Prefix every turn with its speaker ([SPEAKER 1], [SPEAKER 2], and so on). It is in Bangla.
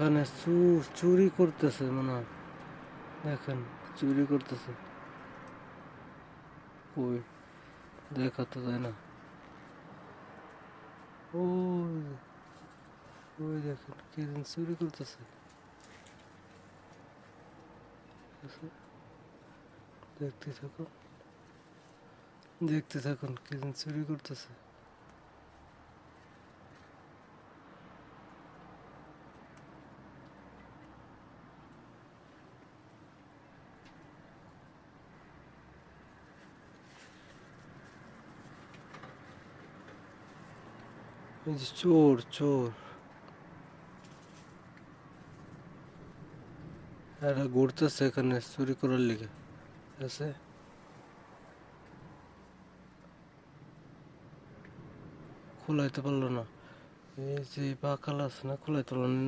[SPEAKER 1] ওখানে চুরি করতেছে মনে হয়। দেখেন, চুরি করতেছে। ওই দেখা তো যায় না। ওই ওই দেখেন কে যেন চুরি করতেছে। দেখতে থাকুন, দেখতে থাকুন কে যেন চুরি করতেছে। এই যে চোর চোর, এরা ঘুরতেছে এখানে চুরি করার লিগে। আছে, খোলাইতে পারলো না। এই যে বাকাল আছে না, খোলাইতে পারলো না।